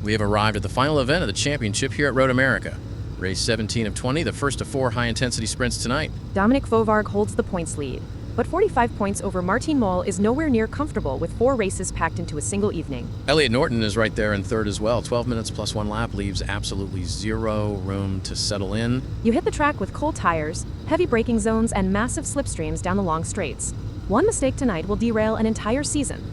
We have arrived at the final event of the championship here at Road America. Race 17 of 20, the first of 4 high-intensity sprints tonight. Dominic Fovarg holds the points lead, but 45 points over Martin Mol is nowhere near comfortable with 4 races packed into a single evening. Elliot Norton is right there in third as well. 12 minutes plus 1 lap leaves absolutely zero room to settle in. You hit the track with cold tires, heavy braking zones, and massive slipstreams down the long straights. One mistake tonight will derail an entire season.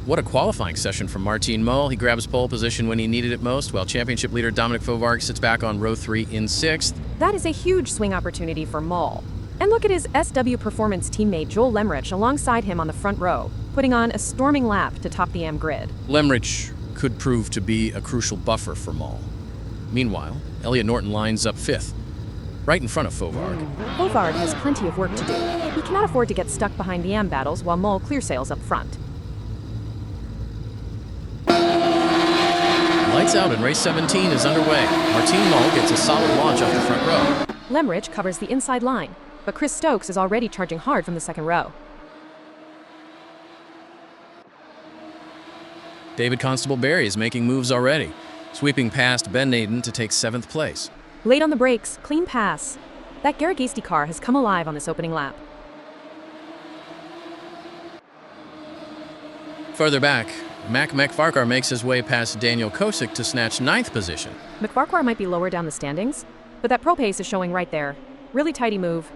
What a qualifying session from Martin Mol. He grabs pole position when he needed it most, while championship leader Dominic Fovarg sits back on row 3 in 6th. That is a huge swing opportunity for Mol. And look at his SW Performance teammate Joel Lemrich alongside him on the front row, putting on a storming lap to top the AM grid. Lemrich could prove to be a crucial buffer for Mol. Meanwhile, Elliot Norton lines up 5th, right in front of Fovarg. Fovarg has plenty of work to do. He cannot afford to get stuck behind the AM battles while Mol clear sails up front. Lights out and race 17 is underway. Martin Mol gets a solid launch off the front row. Lemrich covers the inside line, but Chris Stokes is already charging hard from the second row. David Constable Barry is making moves already, sweeping past Ben Naden to take 7th place. Late on the brakes, clean pass. That Garagasti car has come alive on this opening lap. Further back, Mac McFarquhar makes his way past Daniel Kosick to snatch 9th position. McFarquhar might be lower down the standings, but that pro pace is showing right there. Really tidy move.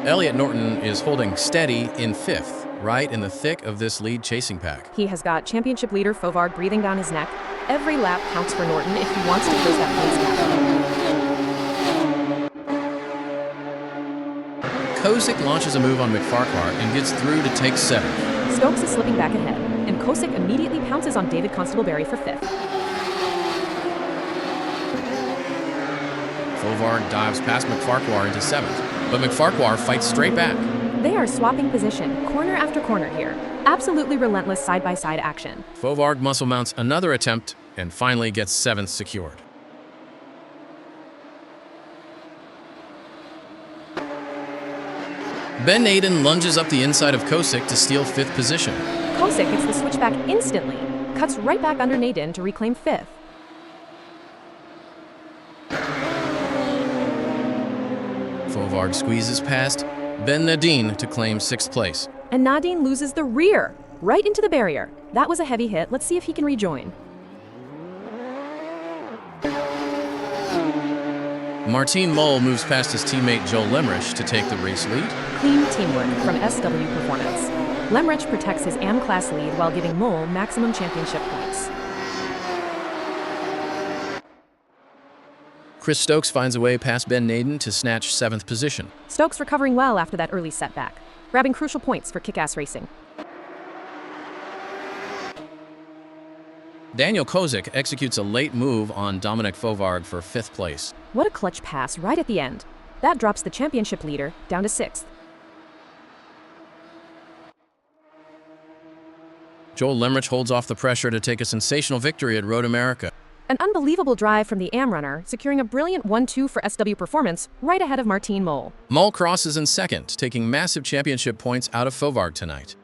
Elliot Norton is holding steady in 5th, right in the thick of this lead chasing pack. He has got championship leader Fovarg breathing down his neck. Every lap counts for Norton if he wants to close that points gap. Kosick launches a move on McFarquhar and gets through to take 7th. Stokes is slipping back ahead, and Kosick immediately pounces on David Constable Barry for 5th. Fovarg dives past McFarquhar into 7th, but McFarquhar fights straight back. They are swapping position, corner after corner here. Absolutely relentless side-by-side action. Fovarg muscle mounts another attempt and finally gets 7th secured. Ben Naden lunges up the inside of Kosick to steal 5th position. Kosick gets the switchback instantly, cuts right back under Naden to reclaim 5th. Fovarg squeezes past Ben Nadine to claim 6th place. And Nadine loses the rear, right into the barrier. That was a heavy hit. Let's see if he can rejoin. Martin Mol moves past his teammate Joel Lemrich to take the race lead. Clean teamwork from SW Performance. Lemrich protects his AM class lead while giving Mol maximum championship points. Chris Stokes finds a way past Ben Naden to snatch 7th position. Stokes recovering well after that early setback, grabbing crucial points for kick-ass racing. Daniel Kosick executes a late move on Dominic Fovarg for 5th place. What a clutch pass right at the end. That drops the championship leader down to 6th. Joel Lemrich holds off the pressure to take a sensational victory at Road America. An unbelievable drive from the AM runner, securing a brilliant 1-2 for SW Performance right ahead of Martin Mol. Mol crosses in 2nd, taking massive championship points out of Fovarg tonight.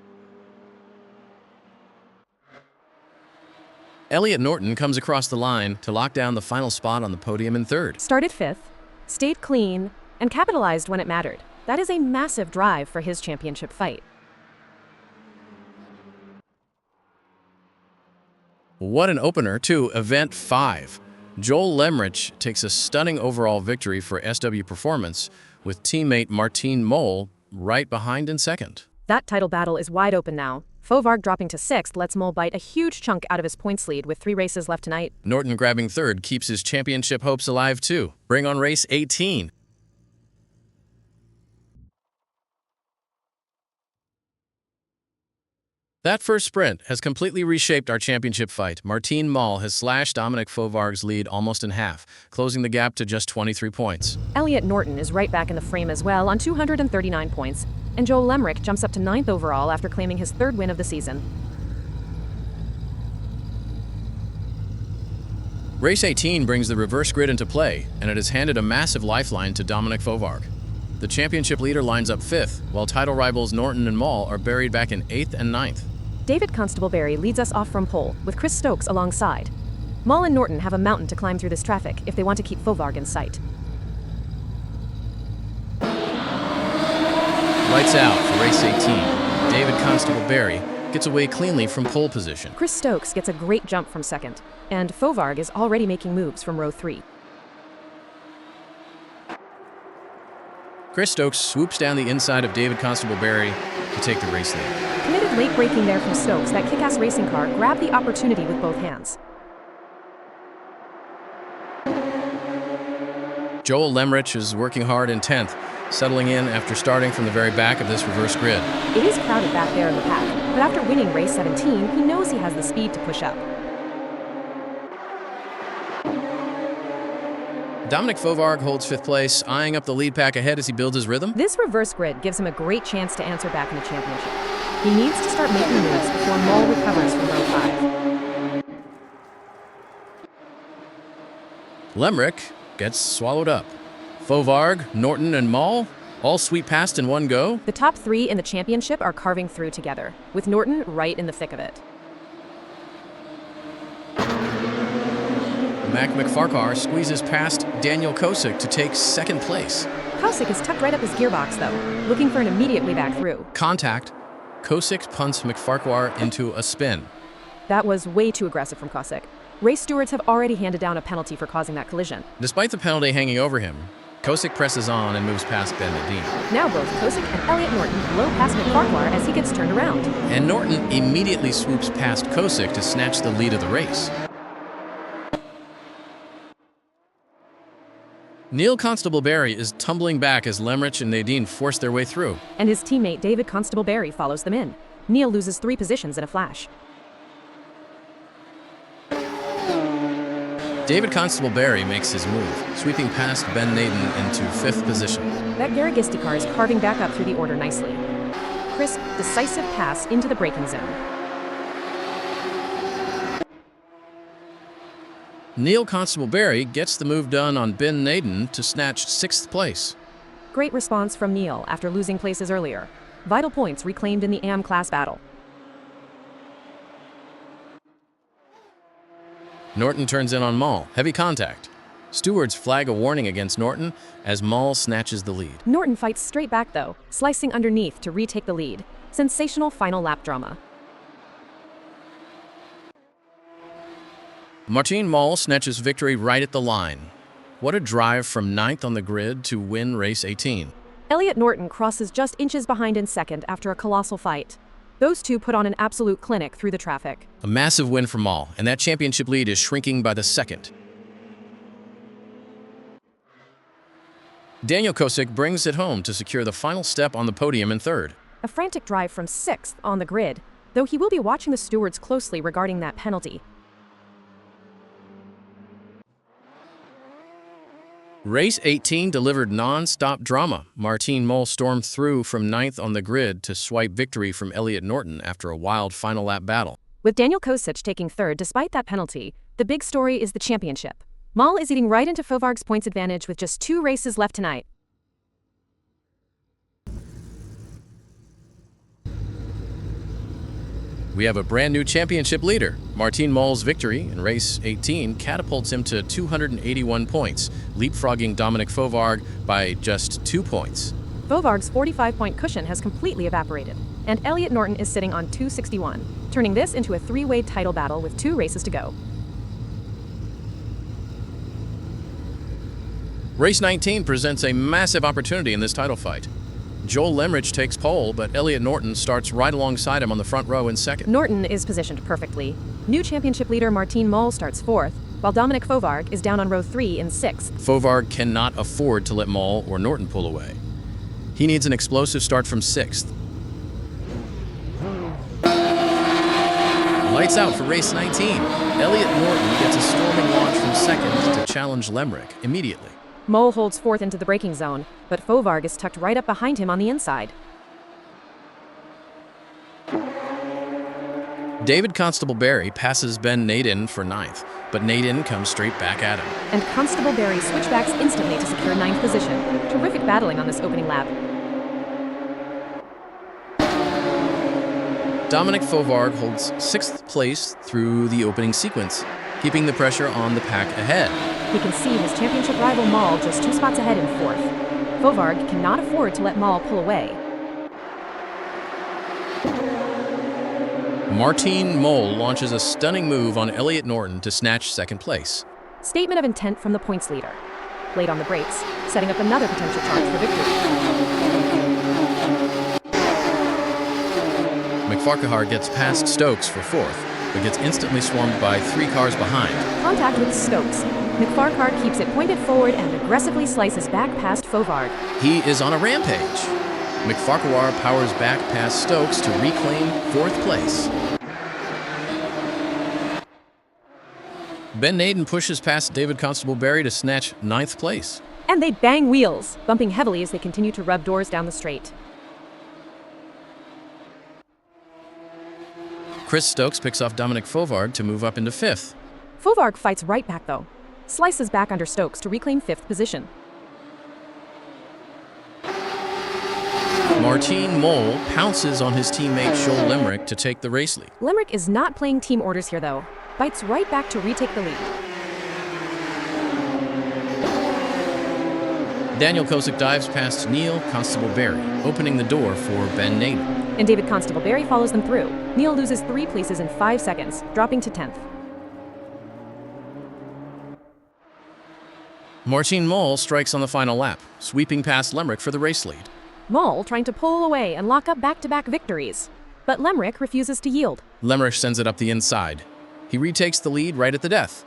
Elliot Norton comes across the line to lock down the final spot on the podium in 3rd. Started 5th, stayed clean, and capitalized when it mattered. That is a massive drive for his championship fight. What an opener to Event 5. Joel Lemrich takes a stunning overall victory for SW Performance, with teammate Martin Mol right behind in 2nd. That title battle is wide open now. Fovarg dropping to 6th lets Mol bite a huge chunk out of his points lead with 3 races left tonight. Norton grabbing 3rd keeps his championship hopes alive too. Bring on race 18. That first sprint has completely reshaped our championship fight. Martin Mol has slashed Dominic Fovarg's lead almost in half, closing the gap to just 23 points. Elliot Norton is right back in the frame as well on 239 points, and Joel Lemrich jumps up to 9th overall after claiming his 3rd win of the season. Race 18 brings the reverse grid into play, and it has handed a massive lifeline to Dominic Fovarg. The championship leader lines up 5th, while title rivals Norton and Mall are buried back in 8th and 9th. David Constable-Berry leads us off from pole, with Chris Stokes alongside. Mall and Norton have a mountain to climb through this traffic if they want to keep Fovarg in sight. Lights out for race 18. David Constable-Berry gets away cleanly from pole position. Chris Stokes gets a great jump from second, and Fovarg is already making moves from row 3. Chris Stokes swoops down the inside of David Constable-Berry to take the race lead. Committed late braking there from Stokes, that kick-ass racing car grabbed the opportunity with both hands. Joel Lemrich is working hard in 10th, settling in after starting from the very back of this reverse grid. It is crowded back there in the pack, but after winning race 17, he knows he has the speed to push up. Dominic Fovarg holds 5th place, eyeing up the lead pack ahead as he builds his rhythm. This reverse grid gives him a great chance to answer back in the championship. He needs to start making moves before Mall recovers from row 5. Lemrich gets swallowed up. Fovarg, Norton, and Mall all sweep past in one go. The top 3 in the championship are carving through together, with Norton right in the thick of it. Mac McFarquhar squeezes past Daniel Kosick to take 2nd place. Kosick is tucked right up his gearbox, though, looking for an immediate way back through. Contact. Kosick punts McFarquhar into a spin. That was way too aggressive from Kosick. Race stewards have already handed down a penalty for causing that collision. Despite the penalty hanging over him, Kosick presses on and moves past Ben Nadine. Now both Kosick and Elliot Norton blow past McFarquhar as he gets turned around. And Norton immediately swoops past Kosick to snatch the lead of the race. Neil Constable-Berry is tumbling back as Lemrich and Nadine force their way through. And his teammate David Constable-Berry follows them in. Neil loses 3 positions in a flash. David Constable-Berry makes his move, sweeping past Ben Naden into 5th position. That Garagisti car is carving back up through the order nicely. Crisp, decisive pass into the braking zone. Neil Constable-Berry gets the move done on Ben Naden to snatch 6th place. Great response from Neil after losing places earlier. Vital points reclaimed in the AM class battle. Norton turns in on Mall. Heavy contact. Stewards flag a warning against Norton as Mall snatches the lead. Norton fights straight back, though, slicing underneath to retake the lead. Sensational final lap drama. Martin Mall snatches victory right at the line. What a drive from 9th on the grid to win race 18. Elliot Norton crosses just inches behind in 2nd after a colossal fight. Those two put on an absolute clinic through the traffic. A massive win for Mall, and that championship lead is shrinking by the second. Daniel Kosick brings it home to secure the final step on the podium in 3rd. A frantic drive from 6th on the grid, though he will be watching the stewards closely regarding that penalty. Race 18 delivered non-stop drama. Martin Mol stormed through from 9th on the grid to swipe victory from Elliot Norton after a wild final lap battle. With Daniel Kosic taking 3rd despite that penalty, the big story is the championship. Mall is eating right into Fovarg's points advantage with just 2 races left tonight. We have a brand new championship leader. Martin Mol's victory in race 18 catapults him to 281 points, leapfrogging Dominic Fovarg by just 2 points. Fovarg's 45-point cushion has completely evaporated, and Elliot Norton is sitting on 261, turning this into a 3-way title battle with 2 races to go. Race 19 presents a massive opportunity in this title fight. Joel Lemrich takes pole, but Elliot Norton starts right alongside him on the front row in 2nd. Norton is positioned perfectly. New championship leader Martin Mol starts 4th, while Dominic Fovarg is down on row 3 in 6th. Fovarg cannot afford to let Mol or Norton pull away. He needs an explosive start from 6th. Lights out for race 19. Elliot Norton gets a storming launch from 2nd to challenge Lemrich immediately. Mol holds 4th into the braking zone, but Fovarg is tucked right up behind him on the inside. David Constable Barry passes Ben Naden for ninth, but Naden comes straight back at him. And Constable Barry switchbacks instantly to secure ninth position. Terrific battling on this opening lap. Dominic Fovarg holds sixth place through the opening sequence, keeping the pressure on the pack ahead. He can see his championship rival Maul just 2 spots ahead in fourth. Fovarg cannot afford to let Maul pull away. Martin Mole launches a stunning move on Elliot Norton to snatch second place. Statement of intent from the points leader. Late on the brakes, setting up another potential charge for victory. McFarquhar gets past Stokes for fourth, but gets instantly swarmed by 3 cars behind. Contact with Stokes. McFarquhar keeps it pointed forward and aggressively slices back past Fovarg. He is on a rampage. McFarquhar powers back past Stokes to reclaim fourth place. Ben Naden pushes past David Constable Barry to snatch ninth place. And they bang wheels, bumping heavily as they continue to rub doors down the straight. Chris Stokes picks off Dominic Fovarg to move up into fifth. Fovarg fights right back though. Slices back under Stokes to reclaim fifth position. Martin Mole pounces on his teammate Joel Lemrick to take the race lead. Lemrick is not playing team orders here though. Bites right back to retake the lead. Daniel Kosick dives past Neil Constable Barry, opening the door for Ben Naden. And David Constable Barry follows them through. Neil loses 3 places in 5 seconds, dropping to 10th. Martin Mole strikes on the final lap, sweeping past Lemrick for the race lead. Mole trying to pull away and lock up back-to-back victories. But Lemrick refuses to yield. Lemrick sends it up the inside. He retakes the lead right at the death.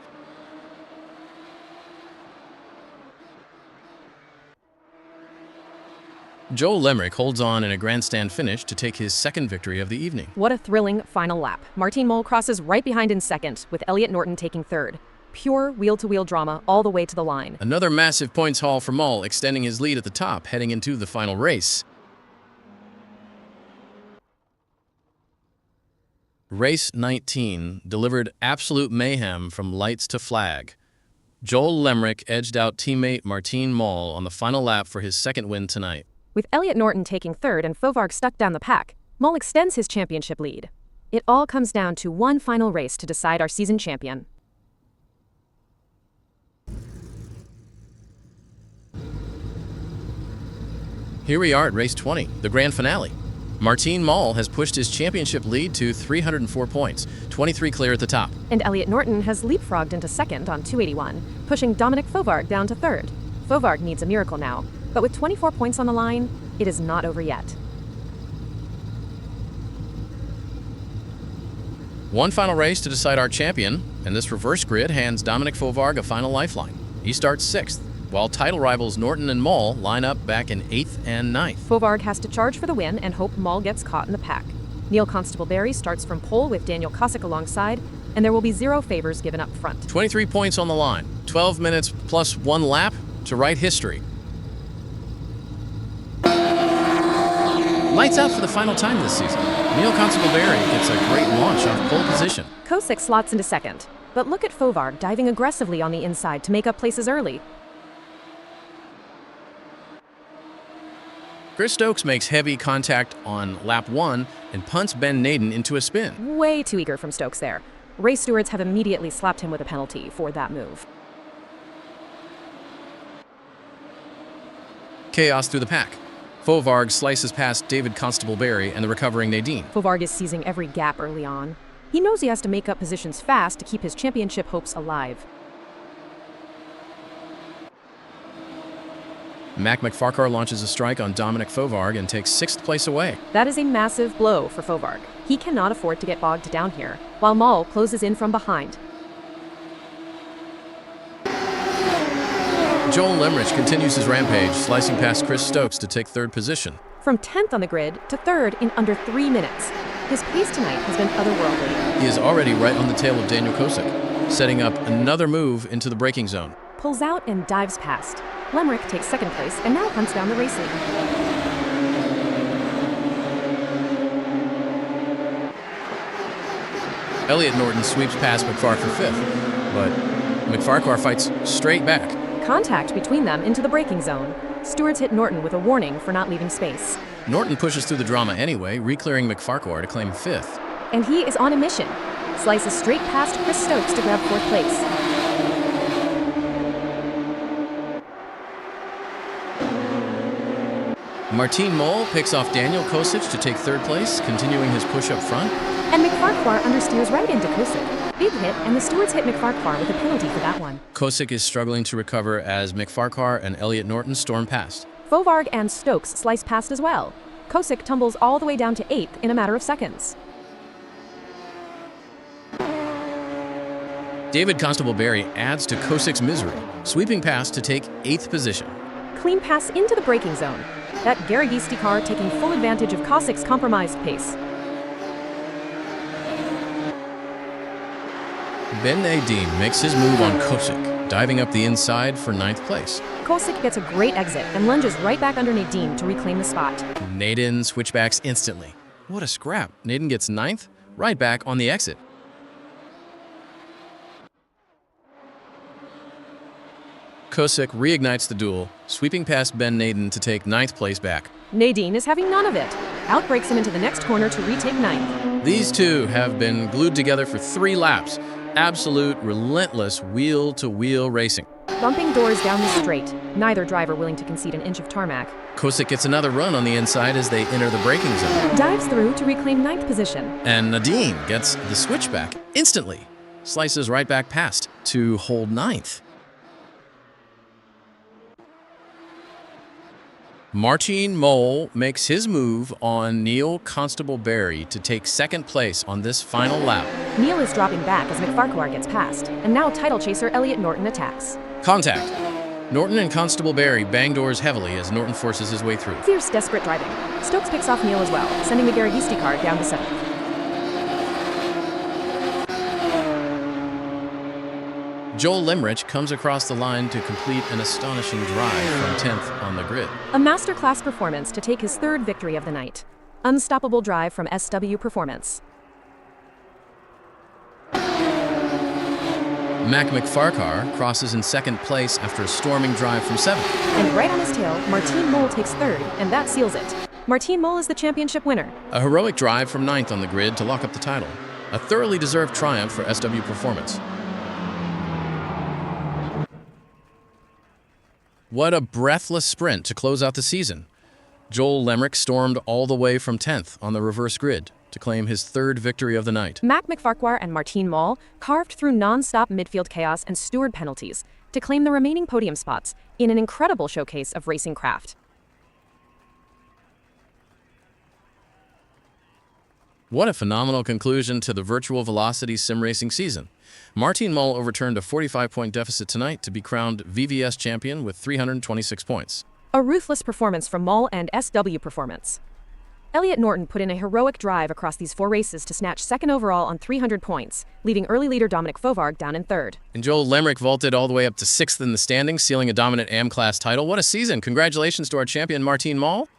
Joel Lemrick holds on in a grandstand finish to take his second victory of the evening. What a thrilling final lap. Martin Mole crosses right behind in second, with Elliot Norton taking third. Pure wheel-to-wheel drama all the way to the line. Another massive points haul for Mole, extending his lead at the top, heading into the final race. Race 19 delivered absolute mayhem from lights to flag. Joel Lemrick edged out teammate Martin Mole on the final lap for his second win tonight. With Elliot Norton taking third and Fovarg stuck down the pack, Mole extends his championship lead. It all comes down to one final race to decide our season champion. Here we are at race 20, the grand finale. Martin Mole has pushed his championship lead to 304 points, 23 clear at the top. And Elliot Norton has leapfrogged into second on 281, pushing Dominic Fovarg down to third. Fovarg needs a miracle now, but with 24 points on the line, it is not over yet. One final race to decide our champion, and this reverse grid hands Dominic Fovarg a final lifeline. He starts 6th, while title rivals Norton and Mole line up back in 8th and 9th. Fovarg has to charge for the win and hope Mole gets caught in the pack. Neil Constable Barry starts from pole with Daniel Kosick alongside, and there will be 0 favors given up front. 23 points on the line, 12 minutes plus 1 lap to write history. Lights out for the final time this season. Neil Constable Barry gets a great launch off pole position. Kosick slots into second, but look at Fovarg diving aggressively on the inside to make up places early. Chris Stokes makes heavy contact on lap 1 and punts Ben Naden into a spin. Way too eager from Stokes there. Race stewards have immediately slapped him with a penalty for that move. Chaos through the pack. Fovarg slices past David Constable Barry and the recovering Nadine. Fovarg is seizing every gap early on. He knows he has to make up positions fast to keep his championship hopes alive. Mac McFarquhar launches a strike on Dominic Fovarg and takes 6th place away. That is a massive blow for Fovarg. He cannot afford to get bogged down here, while Mole closes in from behind. Joel Lemrick continues his rampage, slicing past Chris Stokes to take 3rd position. From 10th on the grid to 3rd in under 3 minutes. His pace tonight has been otherworldly. He is already right on the tail of Daniel Kosick, setting up another move into the braking zone. Pulls out and dives past. Lemrick takes 2nd place and now hunts down the race lead. Elliot Norton sweeps past McFarcar for fifth, but McFarcar fights straight back. Contact between them into the braking zone. Stewards hit Norton with a warning for not leaving space. Norton pushes through the drama anyway, re-clearing McFarcar to claim fifth. And he is on a mission. Slices straight past Chris Stokes to grab fourth place. Martin Mol picks off Daniel Kosic to take third place, continuing his push up front. And McFarcar understeers right into Kosic. Big hit, and the stewards hit McFarcar with a penalty for that one. Kosic is struggling to recover as McFarcar and Elliot Norton storm past. Fovarg and Stokes slice past as well. Kosic tumbles all the way down to 8th in a matter of seconds. David Constable Barry adds to Kosic's misery, sweeping past to take 8th position. Clean pass into the braking zone. That Garagisti car taking full advantage of Kosic's compromised pace. Ben Nadine makes his move on Kosic, diving up the inside for 9th place. Kosic gets a great exit and lunges right back under Nadine to reclaim the spot. Nadine switchbacks instantly. What a scrap. Nadine gets 9th, right back on the exit. Kosic reignites the duel, sweeping past Ben Nadine to take 9th place back. Nadine is having none of it. Outbreaks him into the next corner to retake 9th. These two have been glued together for 3 laps. Absolute, relentless wheel-to-wheel racing. Bumping doors down the straight, neither driver willing to concede an inch of tarmac. Kosic gets another run on the inside as they enter the braking zone. Dives through to reclaim 9th position. And Nadine gets the switchback instantly. Slices right back past to hold 9th. Martin Mol makes his move on Neil Constable Barry to take 2nd place on this final lap. Neil is dropping back as McFarcar gets past, and now title chaser Elliot Norton attacks. Contact. Norton and Constable Barry bang doors heavily as Norton forces his way through. Fierce, desperate driving. Stokes picks off Neil as well, sending the Garagisti car down to 7th. Joel Lemrich comes across the line to complete an astonishing drive from 10th on the grid. A masterclass performance to take his 3rd victory of the night. Unstoppable drive from SW Performance. Mac McFarcar crosses in 2nd place after a storming drive from 7th. And right on his tail, Martin Mol takes 3rd, and that seals it. Martin Mol is the championship winner. A heroic drive from 9th on the grid to lock up the title. A thoroughly deserved triumph for SW Performance. What a breathless sprint to close out the season. Joel Lemrich stormed all the way from 10th on the reverse grid to claim his 3rd victory of the night. Mac McFarcar and Martin Mol carved through non-stop midfield chaos and steward penalties to claim the remaining podium spots in an incredible showcase of racing craft. What a phenomenal conclusion to the virtual velocity sim racing season. Martin Mol overturned a 45-point deficit tonight to be crowned VVS champion with 326 points. A ruthless performance from Mol and SW Performance. Elliot Norton put in a heroic drive across these 4 races to snatch 2nd overall on 300 points, leaving early leader Dominic Fovarg down in 3rd. And Joel Lemrich vaulted all the way up to 6th in the standings, sealing a dominant AM class title. What a season! Congratulations to our champion Martin Mol.